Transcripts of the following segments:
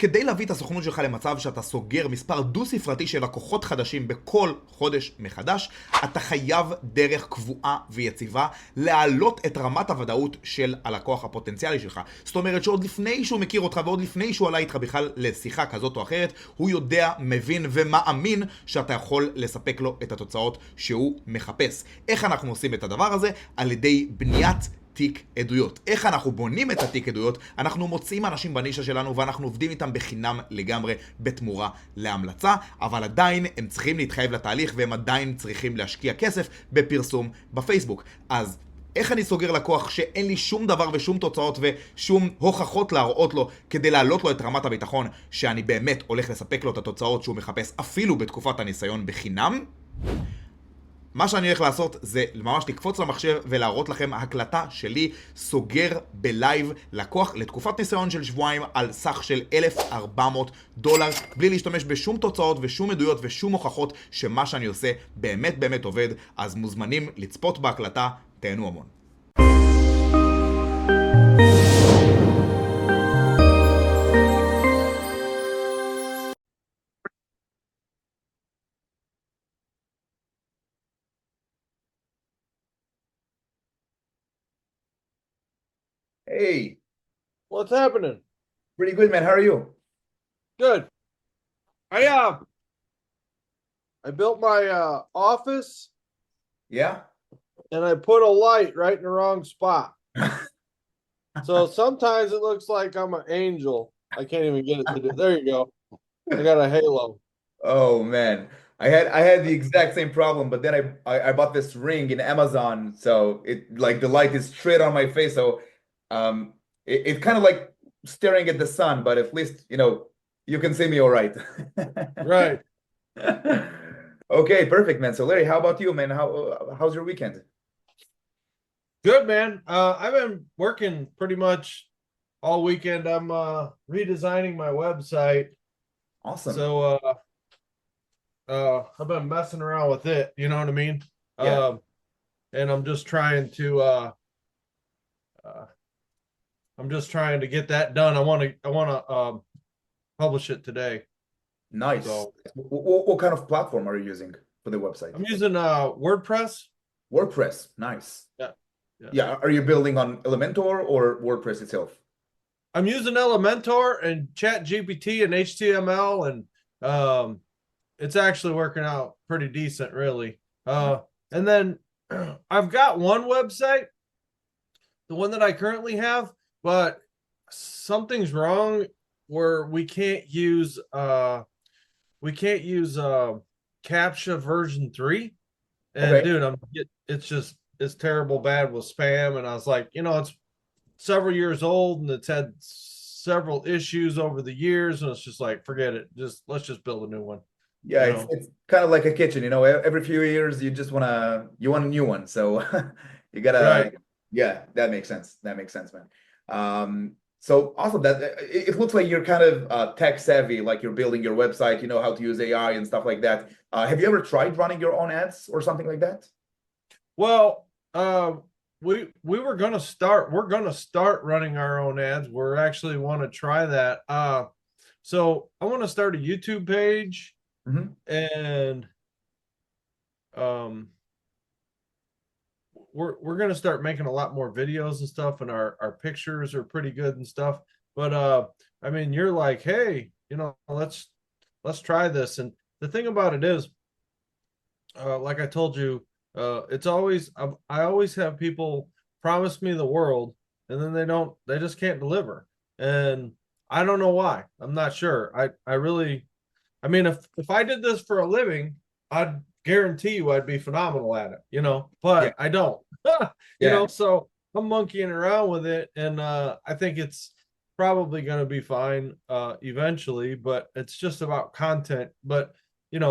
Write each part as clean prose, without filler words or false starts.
כדי להביא את הסוכנות שלך למצב שאתה סוגר מספר דו-ספרתי של לקוחות חדשים בכל חודש מחדש, אתה חייב דרך קבועה ויציבה להעלות את רמת הוודאות של הלקוח הפוטנציאלי שלך. זאת אומרת שעוד לפני שהוא מכיר אותך ועוד לפני שהוא עלה איתך בכלל לשיחה כזאת או אחרת, הוא יודע, מבין ומאמין שאתה יכול לספק לו את התוצאות שהוא מחפש. איך אנחנו עושים את הדבר הזה? על ידי בניית תיק עדויות. איך אנחנו בונים את התיק עדויות? אנחנו מוצאים אנשים בנישה שלנו ואנחנו עובדים איתם בחינם לגמרי בתמורה להמלצה, אבל עדיין הם צריכים להתחייב לתהליך והם עדיין צריכים להשקיע כסף בפרסום בפייסבוק. אז איך אני סוגר לקוח שאין לי שום דבר ושום תוצאות ושום הוכחות להראות לו כדי להעלות לו את רמת הביטחון שאני באמת הולך לספק לו את התוצאות שהוא מחפש אפילו בתקופת הניסיון בחינם? מה שאני הולך לעשות זה ממש לקפוץ למחשב ולהראות לכם ההקלטה שלי סוגר בלייב לקוח לתקופת ניסיון של שבועיים על סך של $1,400 בלי להשתמש בשום תוצאות ושום עדויות ושום הוכחות שמה שאני עושה באמת באמת עובד. אז מוזמנים לצפות בהקלטה, תהנו המון. Hey, What's happening? pretty good, man. How are you? Good. I built my office Yeah? and I put a light right in the wrong spot. So sometimes it looks like I'm an angel. I can't even get it to do. There you go. I got a halo. Oh man, I had the exact same problem, but then I bought this ring in Amazon, so it like the light is straight on my face, so it's kind of like staring at the sun, but at least you can see me all right. Right. Okay, perfect, man. So Larry, how about you, man? How's your weekend? Good, man. I've been working pretty much all weekend. I'm redesigning my website. Awesome. So I've been messing around with it, you know what I mean? Yeah. And I'm just trying to get that done. I want to publish it today. Nice. So, what kind of platform are you using for the website? I'm using WordPress. WordPress. Nice. Yeah. Yeah. Are you building on Elementor or WordPress itself? I'm using Elementor and ChatGPT and HTML, and it's actually working out pretty decent, really. And then I've got one website, the one that I currently have, but something's wrong where we can't use CAPTCHA version 3. And Okay. dude, it's terrible bad with spam. And I was like, it's several years old and it's had several issues over the years, and it's just like, forget it. Let's just build a new one. Yeah, it's kind of like a kitchen, every few years you want a new one. So you gotta, Right. Yeah, that makes sense. That makes sense, man. So awesome that it looks like you're kind of tech savvy, like you're building your website, you know how to use AI and stuff like that. Have you ever tried running your own ads or something like that? Well, we're gonna start running our own ads. We're actually want to try that. So I want to start a YouTube page, and we're gonna start making a lot more videos and stuff, and our pictures are pretty good and stuff. But I mean, you're like, hey, let's try this. And the thing about it is, like I told you, it's always I always have people promise me the world and then they just can't deliver, and I don't know why. I'm not sure. I mean, if I did this for a living, I'd guarantee you I'd be phenomenal at it, but Yeah. I don't. Yeah. So I'm monkeying around with it, and I think it's probably going to be fine eventually, but it's just about content. But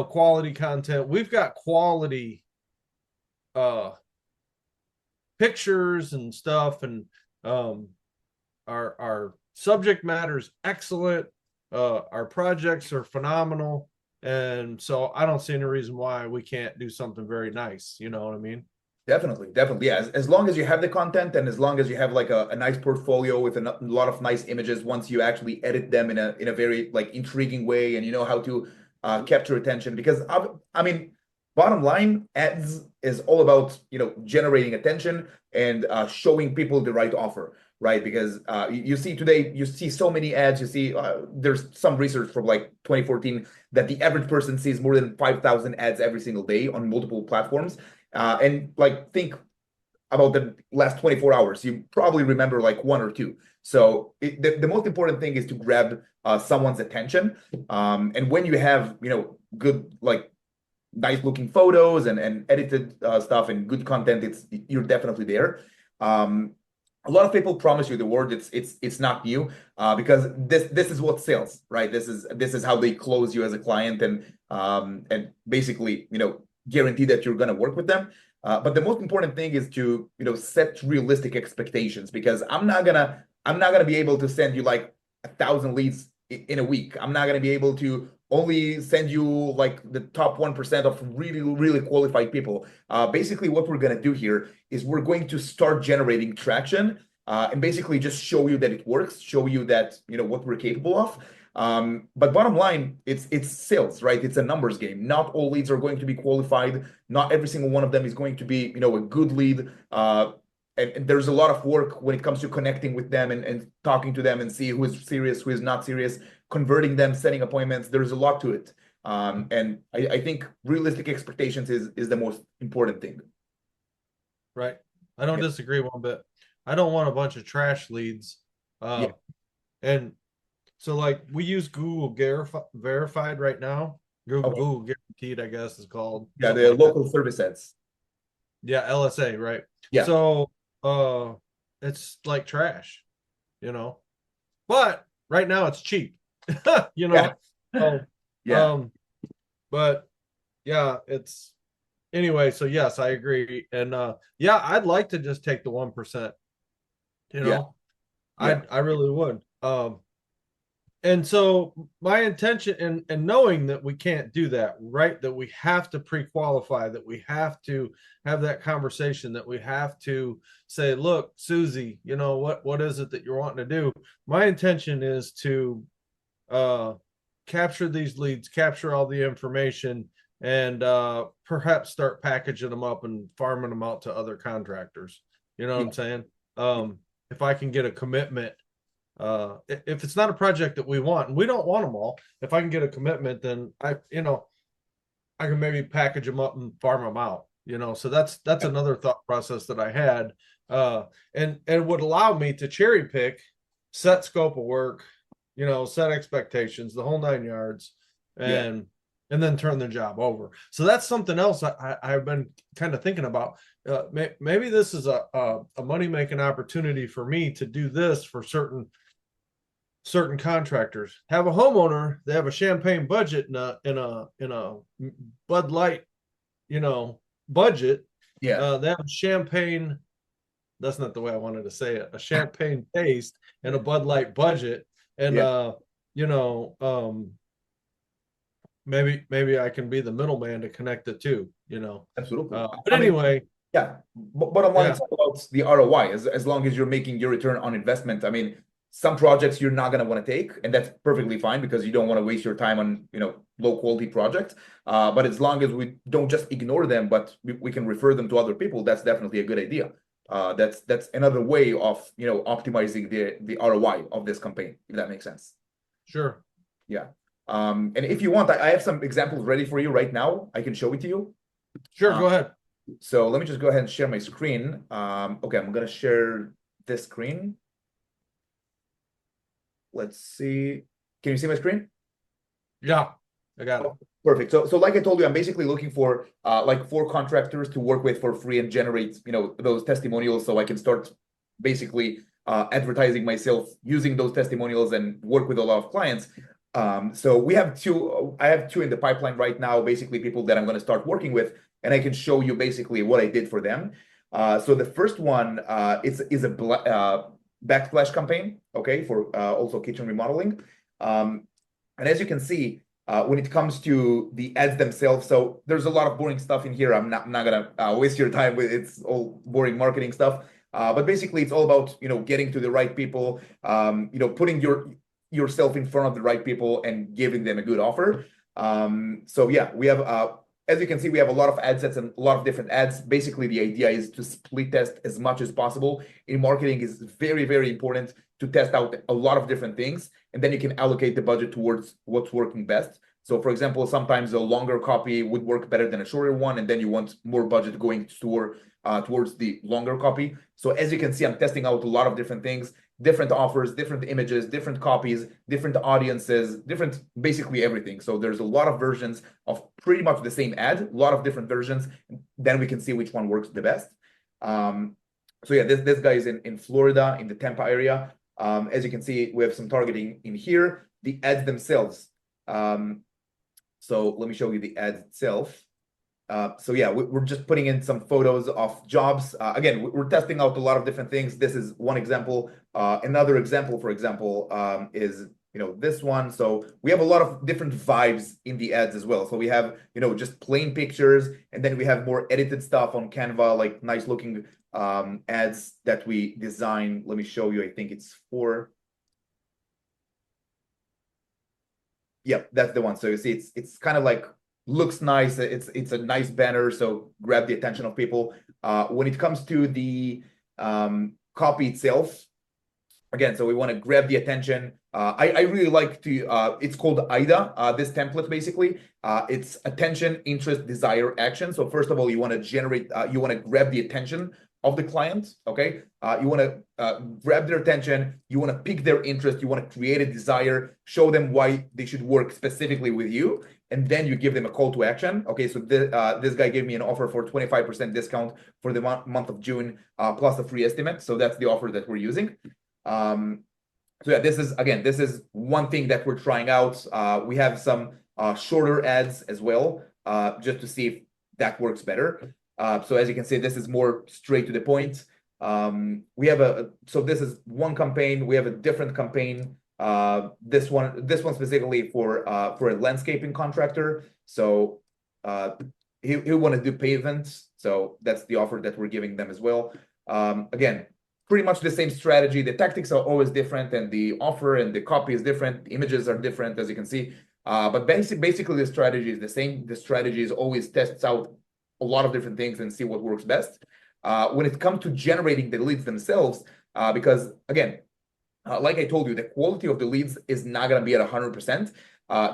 quality content. We've got quality pictures and stuff, and our subject matter is excellent. Our projects are phenomenal, and so I don't see any reason why we can't do something very nice. You know what I mean? Definitely, definitely. Yeah, as long as you have the content and as long as you have like a nice portfolio with a lot of nice images, once you actually edit them in a very like intriguing way, and you know how to capture attention. Because I mean, bottom line, ads is all about, you know, generating attention and showing people the right offer, right? Because you see today, you see so many ads. You see, there's some research from like 2014 that the average person sees more than 5,000 ads every single day on multiple platforms. And like think about the last 24 hours, you probably remember like one or two. So the most important thing is to grab someone's attention. And when you have, you know, good, like nice looking photos and edited stuff and good content, you're definitely there. A lot of people promise you the word. It's not new because this is what sells, right? This is how they close you as a client and basically, you know, guarantee that you're going to work with them. But the most important thing is to, you know, set realistic expectations, because I'm not gonna be able to send you like 1,000 leads in a week. I'm not gonna be able to only send you like the top 1% of really, really qualified people. Basically, what we're gonna do here is we're going to start generating traction and basically just show you that it works, show you that, you know, what we're capable of. But bottom line, it's sales, right? It's a numbers game. Not all leads are going to be qualified. Not every single one of them is going to be, you know, a good lead. And there's a lot of work when it comes to connecting with them and talking to them and see who is serious, who is not serious, converting them, setting appointments. There's a lot to it. And I think realistic expectations is the most important thing. Right. I don't disagree one bit. I don't want a bunch of trash leads. And so like we use Google verified right now. Google guaranteed, I guess is called. Yeah, the local service ads. Yeah, LSA, right? Yeah. So it's like trash, you know. But right now it's cheap. You know. Yeah. So, but yeah, it's anyway, so yes, I agree. And yeah, I'd like to just take the 1%. You know, I really would. And so my intention and knowing that we can't do that, right? That we have to pre-qualify, that we have to have that conversation, that we have to say, look, Susie, you know, what is it that you're wanting to do? My intention is to capture these leads, capture all the information, and perhaps start packaging them up and farming them out to other contractors. You know what I'm saying? If I can get a commitment, if it's not a project that we want, and we don't want them all, if I can get a commitment, then I can maybe package them up and farm them out, you know. So that's another thought process that I had, and would allow me to cherry pick, set scope of work, you know, set expectations, the whole 9 yards, and then turn the job over. So that's something else I've been kind of thinking about. Maybe this is a money-making opportunity for me to do this for certain contractors. Have a homeowner, they have a champagne budget in a Bud Light, you know, budget. They have a champagne, that's not the way I wanted to say it, a champagne taste and a Bud Light budget. And you know, maybe I can be the middleman to connect the two, you know. Absolutely. But anyway, bottom line, it's all about the ROI. As long as you're making your return on investment. I mean, some projects you're not going to want to take, and that's perfectly fine because you don't want to waste your time on, you know, low quality projects. But as long as we don't just ignore them, but we can refer them to other people, that's definitely a good idea. That's another way of, you know, optimizing the ROI of this campaign, if that makes sense. Sure. Yeah. And if you want, I have some examples ready for you right now. I can show it to you. Sure, go ahead. So let me just go ahead and share my screen. Okay, I'm going to share this screen. Let's see. Can you see my screen? Yeah, I got it. Perfect. So like I told you, I'm basically looking for like 4 contractors to work with for free and generate, you know, those testimonials, so I can start basically advertising myself using those testimonials and work with a lot of clients. So we have 2. I have 2 in the pipeline right now, basically people that I'm going to start working with, and I can show you basically what I did for them. So the first one is a backsplash campaign, okay, for also kitchen remodeling. And as you can see, When it comes to the ads themselves, so there's a lot of boring stuff in here. I'm not gonna waste your time with it's all boring marketing stuff. But basically, it's all about getting to the right people, putting yourself in front of the right people and giving them a good offer. So yeah, we have as you can see, we have a lot of ad sets and a lot of different ads. Basically, the idea is to split test as much as possible. In marketing, is very, very important to test out a lot of different things, and then you can allocate the budget towards what's working best. So, for example, sometimes a longer copy would work better than a shorter one, and then you want more budget going towards the longer copy. So, as you can see, I'm testing out a lot of different things, different offers, different images, different copies, different audiences, different basically everything. So there's a lot of versions of pretty much the same ad, a lot of different versions. Then we can see which one works the best. So yeah, this guy is in Florida, in the Tampa area. As you can see, we have some targeting in here. The ads themselves. So let me show you the ads itself. So yeah, we're just putting in some photos of jobs. Again, we're testing out a lot of different things. This is one example. Another example, for example, is this one. So we have a lot of different vibes in the ads as well. So we have just plain pictures, and then we have more edited stuff on Canva, like nice looking ads that we design. Let me show you. I think it's for. Yep, that's the one. So you see, it's kind of like looks nice. It's a nice banner, so grab the attention of people. When it comes to the copy itself, again, so we want to grab the attention. I really like to. It's called AIDA. This template basically, it's attention, interest, desire, action. So first of all, you want to generate. You want to grab the attention of the client. Okay, you want to grab their attention. You want to pick their interest. You want to create a desire. Show them why they should work specifically with you. And then you give them a call to action. Okay, so this guy gave me an offer for 25% discount for the month of June, plus a free estimate. So that's the offer that we're using. So yeah, this is one thing that we're trying out. We have some shorter ads as well, just to see if that works better. So as you can see, this is more straight to the point. We have so this is one campaign. We have a different campaign. This one specifically for a landscaping contractor. So he want to do pavements. So that's the offer that we're giving them as well. Again, pretty much the same strategy. The tactics are always different, and the offer and the copy is different. The images are different, as you can see. But basically the strategy is the same. The strategy is always tests out a lot of different things and see what works best. When it comes to generating the leads themselves, because again, like I told you, the quality of the leads is not going to be at 100%.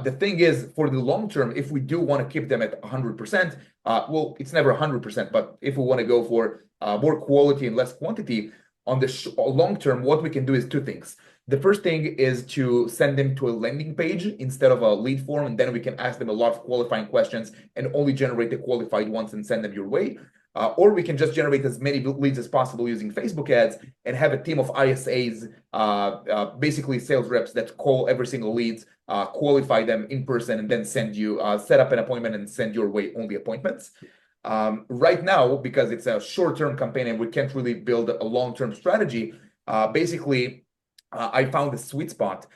The thing is, for the long term, if we do want to keep them at 100%, well, it's never 100%, but if we want to go for more quality and less quantity, on the long term, what we can do is two things. The first thing is to send them to a landing page instead of a lead form, and then we can ask them a lot of qualifying questions and only generate the qualified ones and send them your way. Or we can just generate as many leads as possible using Facebook ads and have a team of ISAs, basically sales reps that call every single leads, qualify them in person, and then send you, set up an appointment and send your way only appointments. Right now, because it's a short-term campaign and we can't really build a long-term strategy, basically, I found a sweet spot,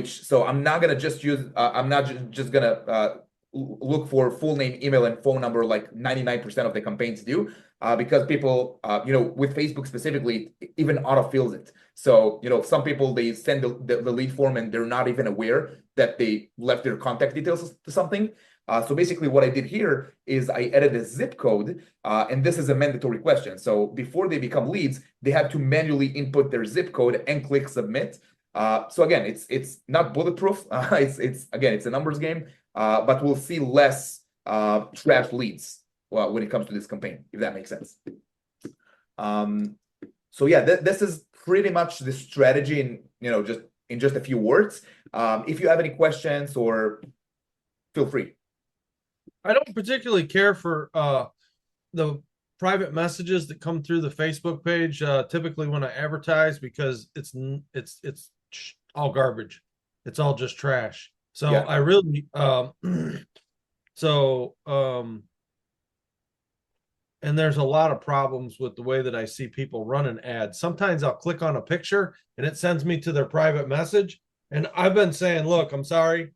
so I'm not gonna just use, I'm not just gonna look for full name, email, and phone number like 99% of the campaigns do, because people, with Facebook specifically, even autofills it. So, some people, they send the lead form and they're not even aware that they left their contact details to something. So basically what I did here is I added a zip code, and this is a mandatory question. So before they become leads, they have to manually input their zip code and click submit. So again, it's not bulletproof. It's a numbers game, but we'll see less trash leads when it comes to this campaign, if that makes sense. So yeah, this is pretty much the strategy in just a few words. If you have any questions, or feel free. I don't particularly care for the private messages that come through the Facebook page typically when I advertise, because it's all garbage. It's all just trash. So yeah. I really and there's a lot of problems with the way that I see people running ads. Sometimes I'll click on a picture and it sends me to their private message. And I've been saying, look, I'm sorry,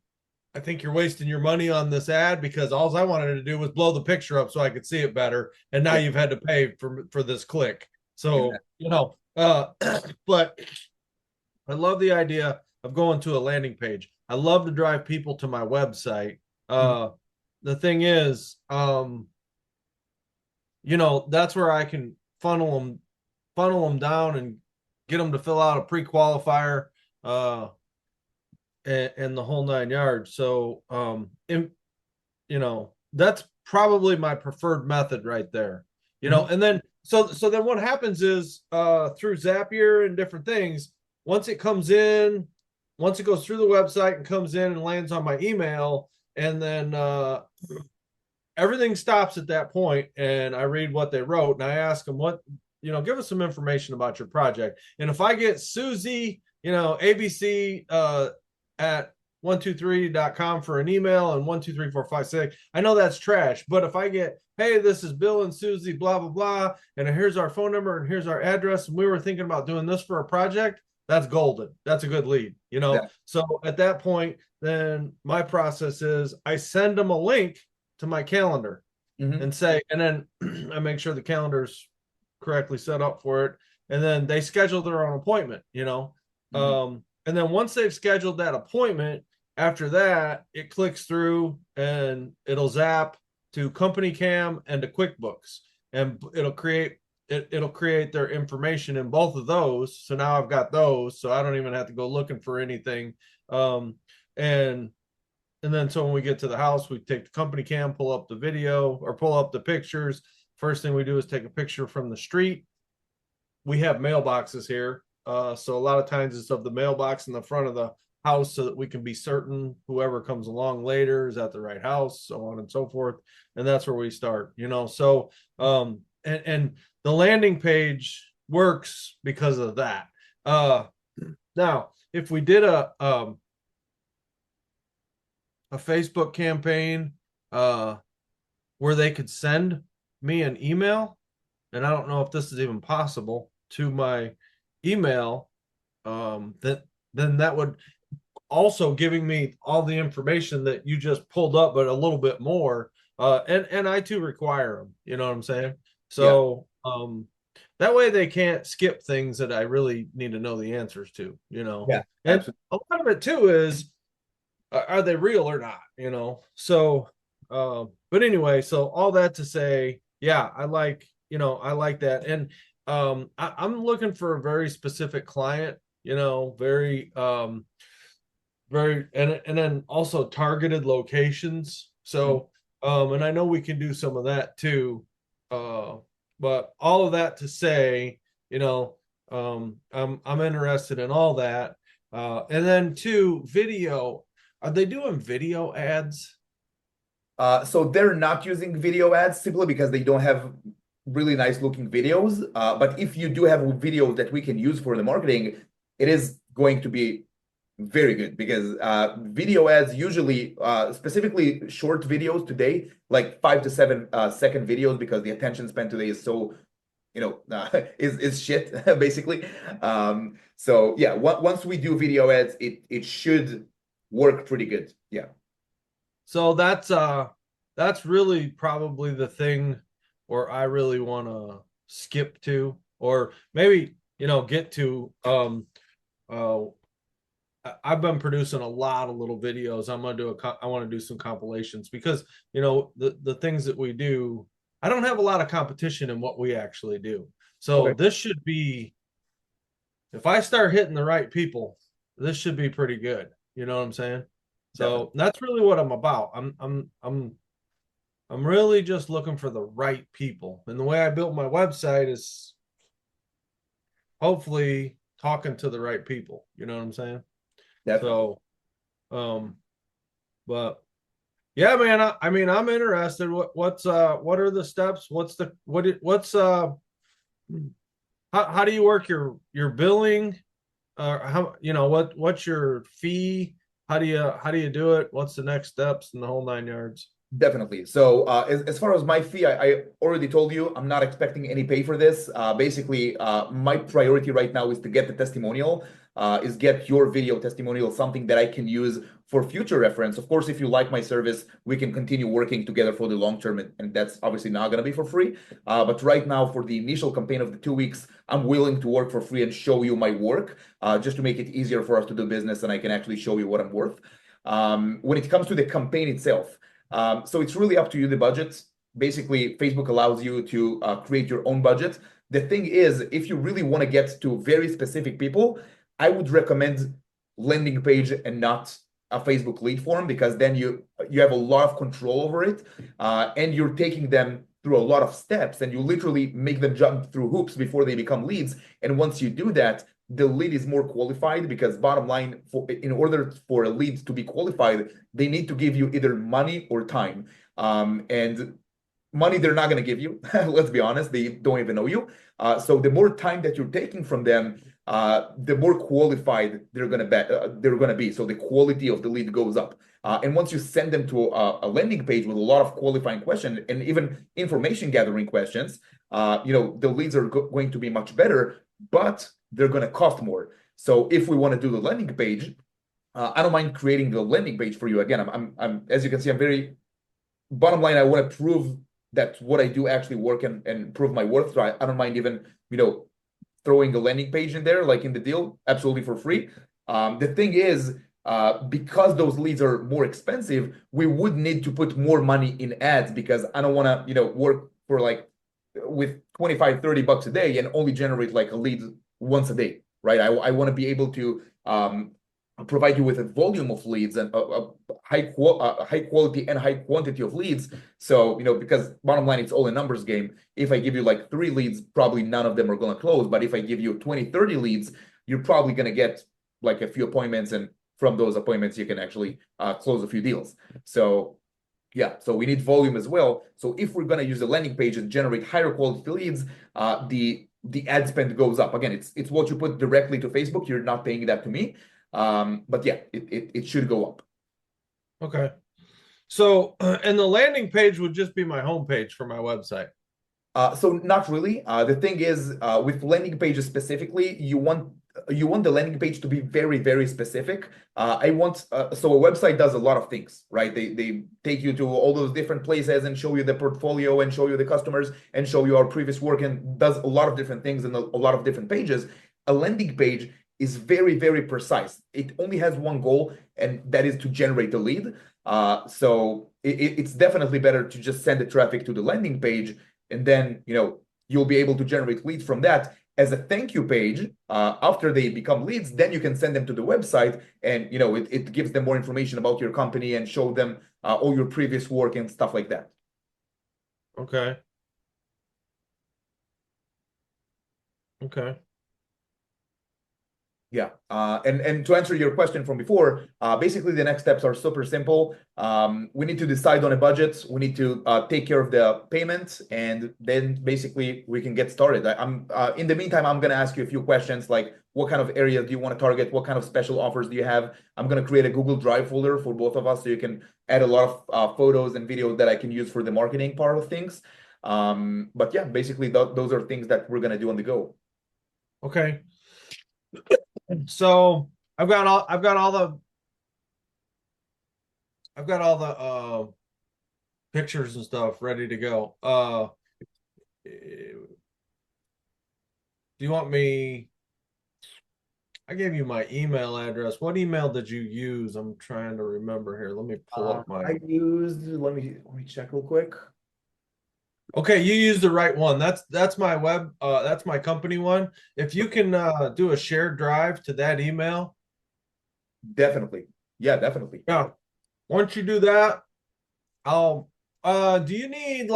I think you're wasting your money on this ad because all I wanted to do was blow the picture up so I could see it better. And now you've had to pay for this click. So, but I love the idea of going to a landing page. I love to drive people to my website. The thing is, that's where I can funnel them down and get them to fill out a pre-qualifier, and the whole 9 yards. So, that's probably my preferred method right there, and then, so then what happens is, through Zapier and different things, once it goes through the website and comes in and lands on my email, and then, everything stops at that point, and I read what they wrote, and I ask them, give us some information about your project. And if I get Susie, ABC, at 123.com for an email and 123456, I know that's trash. But if I get, hey, this is Bill and Susie, blah, blah, blah, and here's our phone number and here's our address, and we were thinking about doing this for a project, that's golden. That's a good lead, So at that point, then my process is I send them a link to my calendar and say, and then I make sure the calendar's correctly set up for it, and then they schedule their own appointment, and then once they've scheduled that appointment, after that, it clicks through and it'll zap to Company Cam and to QuickBooks, and it'll create their information in both of those. So now I've got those, so I don't even have to go looking for anything. And then so when we get to the house, we take the Company Cam, pull up the video or pull up the pictures. First thing we do is take a picture from the street. We have mailboxes here. So a lot of times it's of the mailbox in the front of the house so that we can be certain whoever comes along later is at the right house, so on and so forth. And that's where we start, So, and the landing page works because of that. Now, if we did a Facebook campaign, where they could send me an email, and I don't know if this is even possible, to my email, then that would also giving me all the information that you just pulled up, but a little bit more. And I too require them, you know what I'm saying? So, that way they can't skip things that I really need to know the answers to, Yeah, and absolutely. a lot of it too is, are they real or not, So, but anyway, so all that to say, yeah, I like that. And, I'm looking for a very specific client, very, and then also targeted locations. So, and I know we can do some of that too. But all of that to say, I'm interested in all that. And then two, video. Are they doing video ads? So they're not using video ads simply because they don't have really nice looking videos. But if you do have videos that we can use for the marketing, it is going to be very good because video ads usually, specifically short videos today, like 5 to 7 second videos, because the attention span today is so, is shit basically. So yeah, once we do video ads, it should work pretty good. Yeah. So that's really probably the thing where I really want to skip to, or maybe, get to, I've been producing a lot of little videos. I want to do some compilations because, the things that we do, I don't have a lot of competition in what we actually do. So This should be, if I start hitting the right people, this should be pretty good. You know what I'm saying? So That's really what I'm about. I'm really just looking for the right people. And the way I built my website is hopefully talking to the right people. You know what I'm saying? Definitely. So, but yeah, man, I mean, I'm interested. What are the steps? How do you work your billing? What's your fee? How do you do it? What's the next steps and the whole 9 yards? Definitely. So as far as my fee, I already told you, I'm not expecting any pay for this. Basically, my priority right now is to get the testimonial, is get your video testimonial, something that I can use for future reference. Of course, if you like my service, we can continue working together for the long term, and that's obviously not going to be for free. But right now, for the initial campaign of the 2 weeks, I'm willing to work for free and show you my work, just to make it easier for us to do business, and I can actually show you what I'm worth. When it comes to the campaign itself, so it's really up to you, the budget. Basically, Facebook allows you to create your own budget. The thing is, if you really want to get to very specific people, I would recommend landing page and not a Facebook lead form, because then you have a lot of control over it, and you're taking them through a lot of steps, and you literally make them jump through hoops before they become leads. And once you do that, the lead is more qualified, because bottom line, in order for a lead to be qualified, they need to give you either money or time. And money they're not going to give you. Let's be honest, they don't even know you. So the more time that you're taking from them, the more qualified they're going to be. So the quality of the lead goes up. And once you send them to a landing page with a lot of qualifying questions and even information gathering questions, the leads are going to be much better, but they're going to cost more. So if we want to do the landing page, I don't mind creating the landing page for you. Again, I'm as you can see, I'm very bottom line. I want to prove that what I do actually work and prove my worth. So I don't mind even, throwing a landing page in there, like in the deal, absolutely for free. The thing is, because those leads are more expensive, we would need to put more money in ads, because I don't want to, work for with 25, $30 a day and only generate like a lead once a day, right? I want to be able to provide you with a volume of leads and a high quality and high quantity of leads. So, because bottom line, it's all a numbers game. If I give you like 3 leads, probably none of them are going to close. But if I give you 20, 30 leads, you're probably going to get like a few appointments. And from those appointments, you can actually close a few deals. So yeah, so we need volume as well. So if we're going to use a landing page and generate higher quality leads, the ad spend goes up. Again, it's what you put directly to Facebook. You're not paying that to me. But yeah, it should go up. Okay. So, and the landing page would just be my homepage for my website. So not really. The thing is, with landing pages specifically, you want the landing page to be very, very specific. I want so a website does a lot of things, right? They take you to all those different places and show you the portfolio and show you the customers and show you our previous work, and does a lot of different things and a lot of different pages. A landing page is very, very precise. It only has one goal, and that is to generate the lead. So it's definitely better to just send the traffic to the landing page, and then you'll be able to generate leads from that. As a thank you page, after they become leads, then you can send them to the website, and it gives them more information about your company and show them all your previous work and stuff like that. Okay. Yeah, and to answer your question from before, basically the next steps are super simple. We need to decide on a budget. We need to take care of the payment, and then basically we can get started. In the meantime, I'm going to ask you a few questions, like what kind of areas do you want to target? What kind of special offers do you have? I'm going to create a Google Drive folder for both of us, so you can add a lot of photos and videos that I can use for the marketing part of things. But yeah, basically those are things that we're going to do on the go. Okay. So I've got all the pictures and stuff ready to go. Do you want me? I gave you my email address. What email did you use? I'm trying to remember here. Let me pull up my. Let me check real quick. Okay, you used the right one. That's my web. That's my company one. If you can do a shared drive to that email. Definitely. Yeah, definitely. Yeah. Once you do that, I'll. Do you need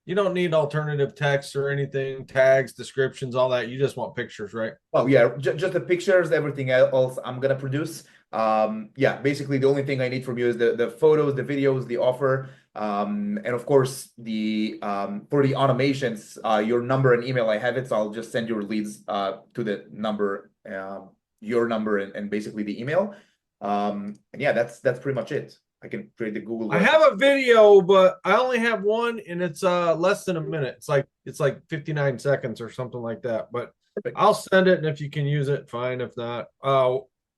you don't need alternative text or anything, tags, descriptions, all that. You just want pictures, right? Oh yeah, just the pictures. Everything else I'm gonna produce. Yeah, basically the only thing I need from you is the photos, the videos, the offer. And of course the for the automations, your number and email, I have it, so I'll just send your leads to the number, your number, and basically the email. And yeah, that's pretty much it. I can create the Google I Drive. have a video, but I only have one, and it's less than a minute. It's like 59 seconds or something like that. But Perfect. I'll send it, and if you can use it, fine. If not,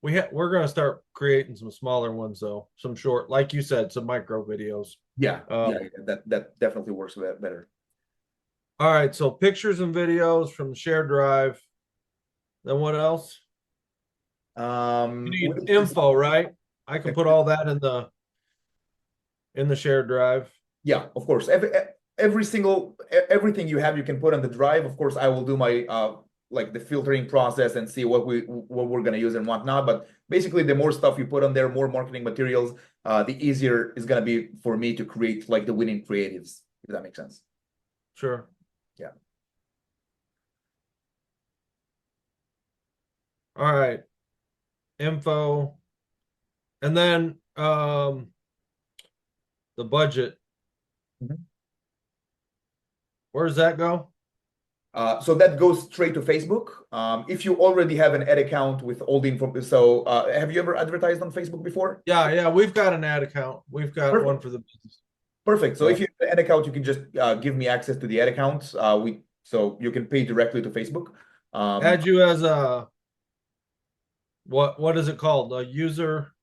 we're gonna start creating some smaller ones though, some short, like you said, some micro videos. Yeah, that definitely works better. All right, so pictures and videos from the shared drive. Then what else? You need info, right? I can put all that in the shared drive. Yeah, of course. Everything you have, you can put on the drive. Of course, I will do my like the filtering process and see what we're gonna use and whatnot. But basically, the more stuff you put on there, more marketing materials, the easier it's gonna be for me to create like the winning creatives, if that makes sense. Sure. Yeah. All right. Info. And then the budget. Mhm. Where does that go? So that goes straight to Facebook. If you already have an ad account with all the info, so have you ever advertised on Facebook before? Yeah, we've got an ad account. We've got Perfect. one for the business. Perfect. So Yeah. if you have an ad account, you can just give me access to the ad account. So you can pay directly to Facebook. Add you as a what is it called? A user,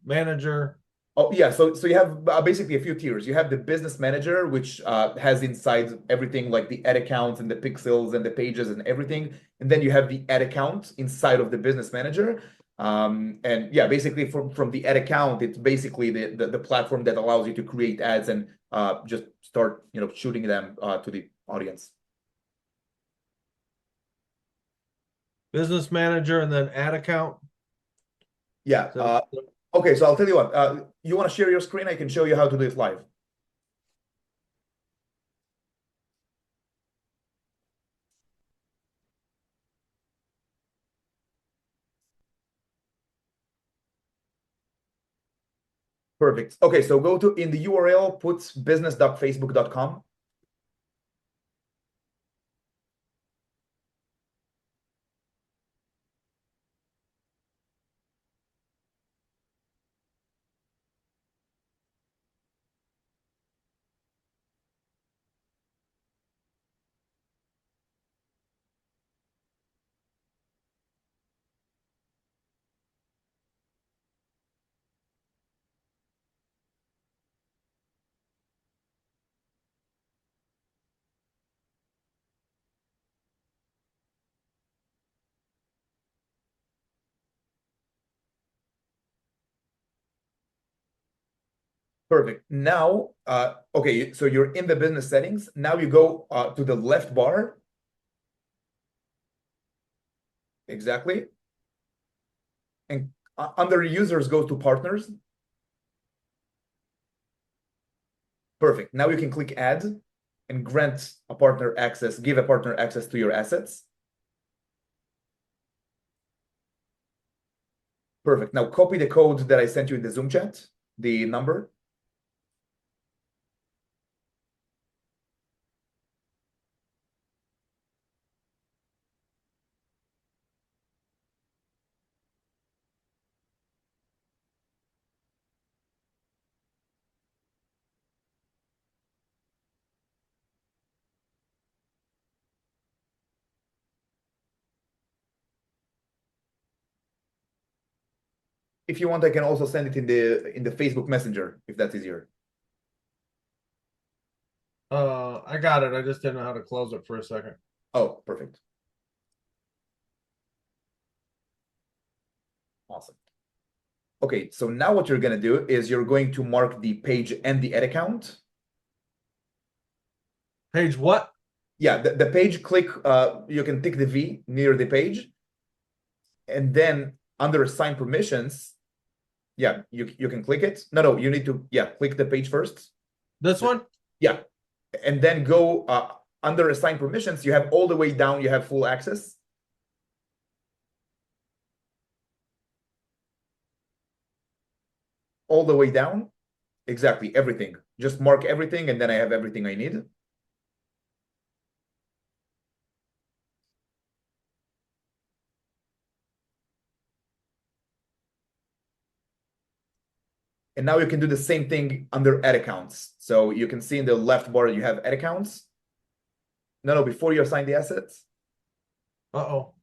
manager. Oh yeah, so you have basically a few tiers. You have the business manager, which has inside everything like the ad accounts and the pixels and the pages and everything. And then you have the ad account inside of the business manager. And yeah, basically from the ad account, it's basically the platform that allows you to create ads and just start shooting them to the audience. Business manager and then ad account. Yeah. Okay, so I'll tell you what. You want to share your screen? I can show you how to do it live. Perfect. Okay, so go to in the URL, put business.facebook.com. Perfect. Now, okay, so you're in the business settings. Now you go to the left bar. Exactly. And under users, go to partners. Perfect. Now you can click add and grant a partner access, give a partner access to your assets. Perfect. Now copy the code that I sent you in the Zoom chat, the number. If you want, I can also send it in the Facebook Messenger, if that's easier. I got it. I just didn't know how to close it for a second. Oh, perfect. Awesome. Okay, so now what you're going to do is you're going to mark the page and the ad account. Page what? Yeah, the page, click, you can tick the V near the page. And then under assign permissions, yeah, you can click it. No, you need to, yeah, click the page first. This one? Yeah. And then go under assign permissions, you have all the way down, you have full access. All the way down. Exactly, everything. Just mark everything, and then I have everything I need. And now you can do the same thing under ad accounts. So you can see in the left bar, you have ad accounts. No, before you assign the assets. Uh-oh.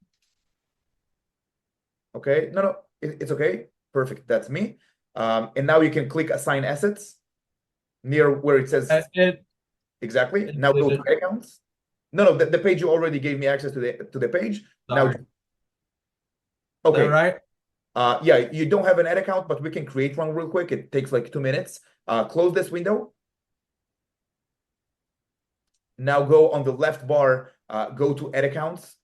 Okay, no, it's okay. Perfect, that's me. And now you can click assign assets near where it says exactly. Now go to accounts. No, the page you already gave me access to the page. Sorry. Now, okay, right? Yeah, you don't have an ad account, but we can create one real quick. It takes like 2 minutes. Close this window. Now go on the left bar, go to ad accounts.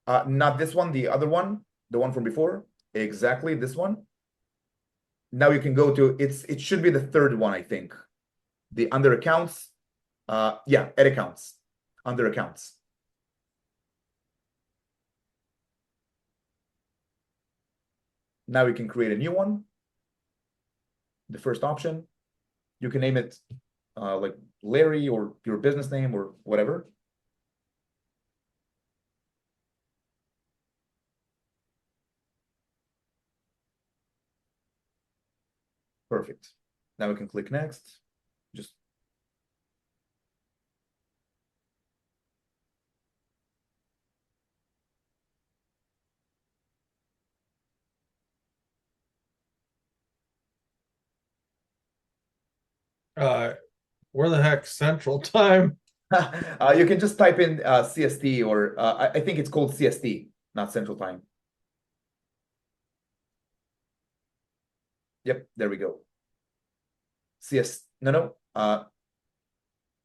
Not this one, the other one, the one from before. Exactly, this one. Now you can go to, it should be the third one, I think. The under accounts. Yeah, ad accounts, under accounts. Now you can create a new one. The first option. You can name it like Larry or your business name or whatever. Perfect. Now we can click next. Just where the heck Central Time? you can just type in CST or I think it's called CST, not Central Time. Yep, there we go. No.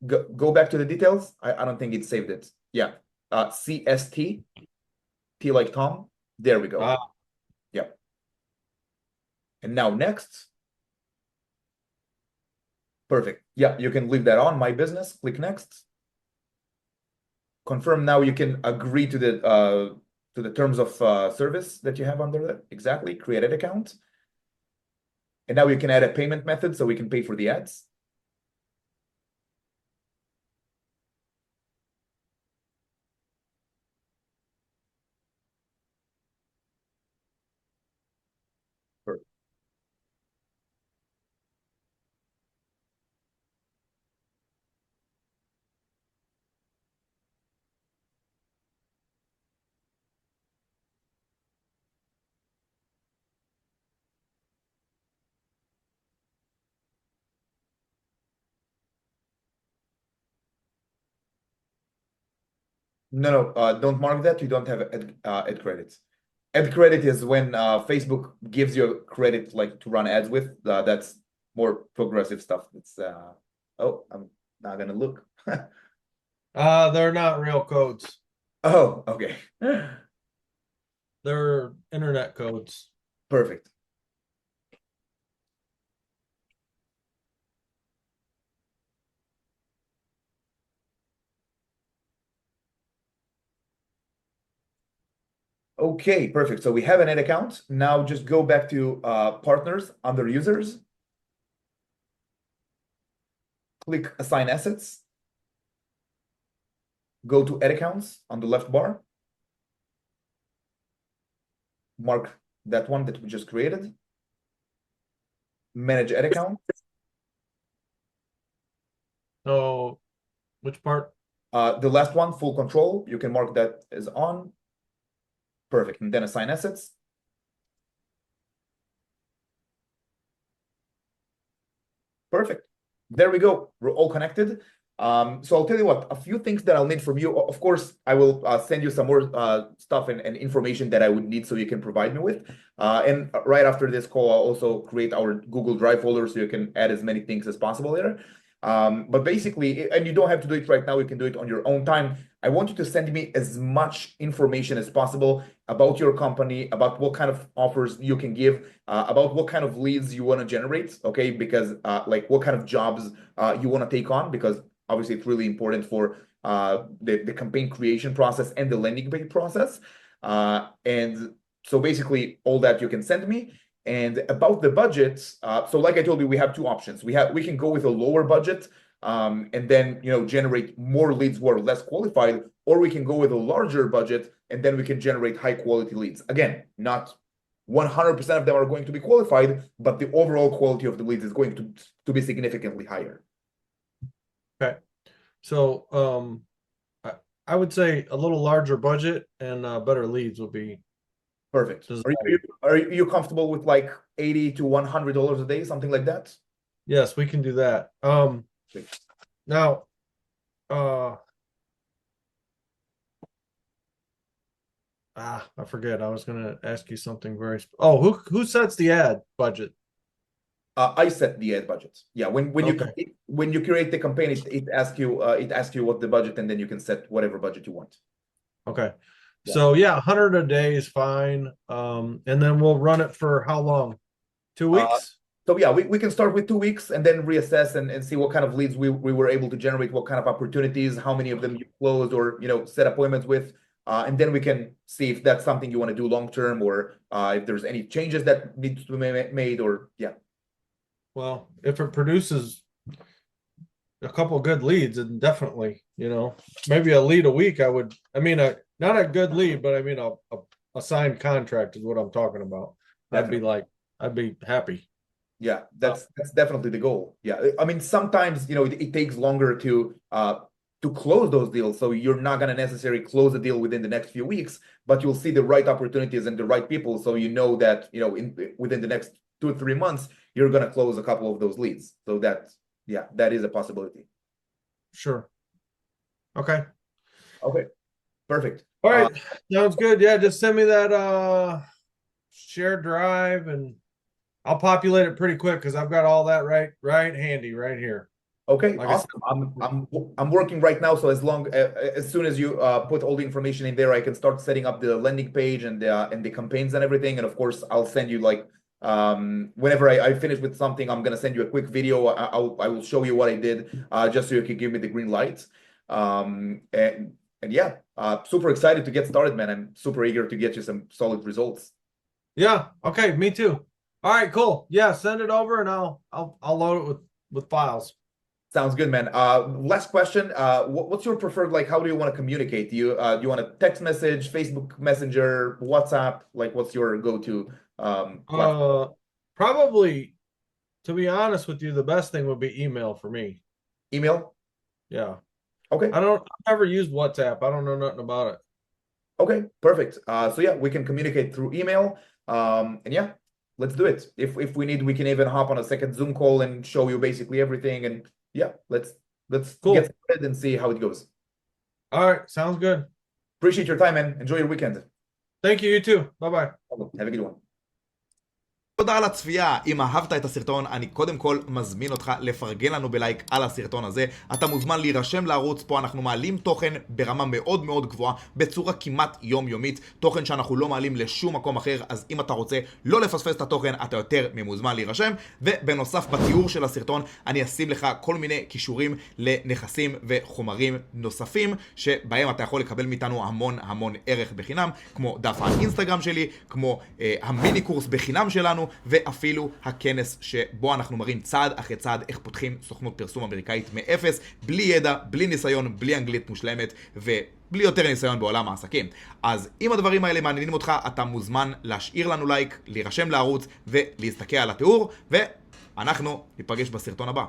Go back to the details. I don't think it saved it. Yeah, CST, T like Tom. There we go. Yep. And now next. Perfect. Yeah, you can leave that on, my business. Click next. Confirm. Now you can agree to the terms of service that you have under that. Exactly. Create an account. And now you can add a payment method so we can pay for the ads. Perfect. No, don't mark that. You don't have ad credits. Ad credit is when Facebook gives you a credit like to run ads with. That's more progressive stuff. It's oh, I'm not gonna look. They're not real codes. Oh, okay. They're internet codes. Perfect. Okay, perfect. So we have an ad account. Now just go back to partners under users. Click assign assets. Go to ad accounts on the left bar. Mark that one that we just created. Manage ad account. So which part? The last one, full control. You can mark that as on. Perfect. And then assign assets. Perfect. There we go. We're all connected. So I'll tell you what, a few things that I'll need from you. Of course, I will send you some more stuff and information that I would need so you can provide me with. And right after this call, I'll also create our Google Drive folder so you can add as many things as possible there. But basically, and you don't have to do it right now, you can do it on your own time. I want you to send me as much information as possible about your company, about what kind of offers you can give, about what kind of leads you want to generate, okay? Because like what kind of jobs you want to take on, because obviously it's really important for the campaign creation process and the landing page process. And so basically all that you can send me. And about the budget, so like I told you, we have two options. We can go with a lower budget and then generate more leads who are less qualified, or we can go with a larger budget and then we can generate high quality leads. Again, not 100% of them are going to be qualified, but the overall quality of the leads is going to be significantly higher. Okay. So I would say a little larger budget and better leads would be perfect. Are you comfortable with like $80 to $100 a day, something like that? Yes, we can do that. Now, I forget. I was going to ask you something very. Who sets the ad budget? I set the ad budget. Yeah, when you create the campaign, it asks you what the budget, and then you can set whatever budget you want. Okay. Yeah. So yeah, 100 a day is fine. And then we'll run it for how long? 2 weeks? So yeah, we can start with 2 weeks and then reassess and see what kind of leads we were able to generate, what kind of opportunities, how many of them you closed or set appointments with. And then we can see if that's something you want to do long term, or if there's any changes that need to be made, or yeah. Well, if it produces a couple of good leads, then definitely, maybe a lead a week. Not a good lead, but a signed contract is what I'm talking about. Definitely. I'd be happy. Yeah, that's definitely the goal. Yeah, I mean, sometimes it takes longer to close those deals, so you're not going to necessarily close the deal within the next few weeks, but you'll see the right opportunities and the right people, so that within the next 2 or 3 months you're going to close a couple of those leads. So that is a possibility. Sure. Okay, perfect. All right, sounds good. Yeah, just send me that shared drive and I'll populate it pretty quick because I've got all that right handy right here. Okay, awesome. I'm working right now, so as soon as you put all the information in there, I can start setting up the landing page and the campaigns and everything. And of course, I'll send you whenever I finish with something, I'm gonna send you a quick video. I will show you what I did, just so you can give me the green light. And yeah, super excited to get started, man. I'm super eager to get you some solid results. Yeah. Okay. Me too. All right. Cool. Yeah. Send it over, and I'll load it with files. Sounds good, man. Last question. What's your preferred, how do you want to communicate? Do you want a text message, Facebook Messenger, WhatsApp? What's your go-to platform? Probably, to be honest with you, the best thing would be email for me. Email? Yeah. Okay. I've never used WhatsApp. I don't know nothing about it. Okay, perfect. So yeah, we can communicate through email. And yeah, let's do it. If we need, we can even hop on a second Zoom call and show you basically everything. And yeah, let's cool. Get started and see how it goes. All right, sounds good. Appreciate your time, man. Enjoy your weekend. Thank you, you too. Bye-bye. Have a good one. תודה על הצפייה. אם אהבת את הסרטון, אני קודם כל מזמין אותך לפרגן לנו בלייק על הסרטון הזה. אתה מוזמן להירשם לערוץ, פה אנחנו מעלים תוכן ברמה מאוד מאוד גבוהה, בצורה כמעט יומיומית, תוכן שאנחנו לא מעלים לשום מקום אחר. אז אם אתה רוצה לא לפספס את התוכן, אתה יותר ממוזמן להירשם. ובנוסף, בתיאור של הסרטון אני אשים לך כל מיני קישורים לנכסים וחומרים נוספים, שבהם אתה יכול לקבל מאיתנו המון ערך בחינם, כמו דף האינסטגרם שלי, כמו המיני קורס בחינם שלנו, ואפילו הכנס שבו אנחנו מראים צעד אחרי צעד איך פותחים סוכנות פרסום אמריקאית מאפס, בלי ידע, בלי ניסיון, בלי אנגלית מושלמת ובלי יותר ניסיון בעולם העסקים. אז אם הדברים האלה מעניינים אותך, אתה מוזמן להשאיר לנו לייק, להירשם לערוץ ולהסתכל על התיאור, ואנחנו ניפגש בסרטון הבא.